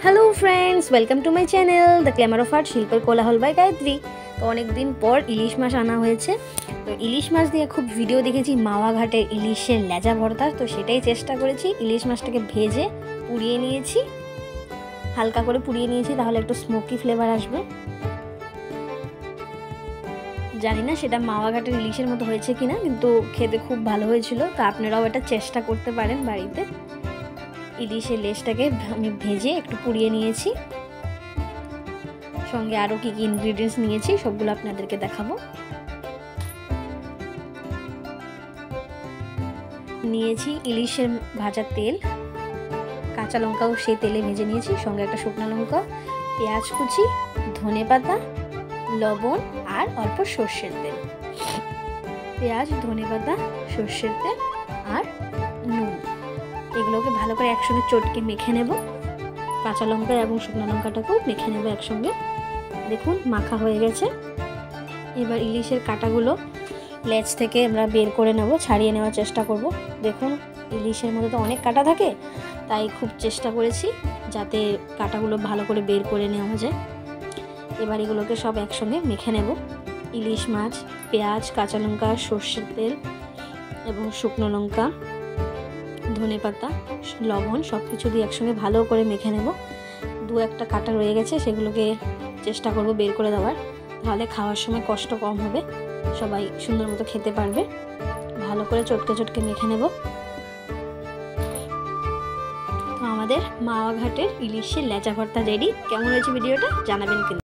Hello friends, welcome to my channel the glamour of art शिल्पेर कोलाहल by Gayatri. तो अनेक दिन पर इलिश माछ आना হয়েছে। তো ইলিশ মাছ দিয়ে খুব ভিডিও দেখেছি মাওয়া ঘাটের ইলিশের লেজা ভর্তা, তো সেটাই চেষ্টা করেছি। ইলিশ মাছটাকে ভেজে পুড়িয়ে নিয়েছি, হালকা করে পুড়িয়ে নিয়েছি, তাহলে একটু স্মোকি ফ্লেভার আসবে। জানি না সেটা মাওয়া ঘাটের ইলিশের মতো হয়েছে কিনা, কিন্তু খেতে খুব ভালো হয়েছিল। তো আপনারাও এটা চেষ্টা করতে পারেন বাড়িতে। ইলিশের লেজটাকে আমি ভেজে একটু পুড়িয়ে নিয়েছি, সঙ্গে আরও কী কী ইনগ্রিডিয়েন্টস নিয়েছি সবগুলো আপনাদেরকে দেখাবো। নিয়েছি ইলিশের ভাজা তেল, কাঁচা লঙ্কাও সেই তেলে ভেজে নিয়েছি, সঙ্গে একটা শুকনো লঙ্কা, পেঁয়াজ কুচি, ধনেপাতা, লবণ আর অল্প সর্ষের তেল। পেঁয়াজ, ধনেপাতা, সর্ষের তেল আর নুন, এগুলোকে ভালো করে একসঙ্গে চটকে মেখে নেব। কাঁচা লঙ্কা এবং শুকনো লঙ্কাটাকেও মেখে নেব একসঙ্গে। দেখুন মাখা হয়ে গেছে। এবার ইলিশের কাঁটাগুলো লেজ থেকে আমরা বের করে নেব, ছাড়িয়ে নেওয়ার চেষ্টা করব। দেখুন ইলিশের মধ্যে তো অনেক কাঁটা থাকে, তাই খুব চেষ্টা করেছি যাতে কাঁটাগুলো ভালো করে বের করে নেওয়া যায়। এবার এগুলোকে সব একসঙ্গে মেখে নেব। ইলিশ মাছ, পেঁয়াজ, কাঁচা লঙ্কা, সর্ষের তেল এবং শুকনো লঙ্কা, ধনেপাতা, লবণ সব কিছু দিয়ে একসঙ্গে ভালো করে মেখে নেব। দু একটা কাঁটা রয়ে গেছে, সেগুলোকে চেষ্টা করব বের করে দেওয়ার, তাহলে খাওয়ার সময় কষ্ট কম হবে, সবাই সুন্দর মতো খেতে পারবে। ভালো করে চটকে চটকে মেখে নেব। তো আমাদের মাওয়া ঘাটের ইলিশের লেজা ভর্তা রেডি। কেমন হয়েছে ভিডিওটা জানাবেন কিন্তু।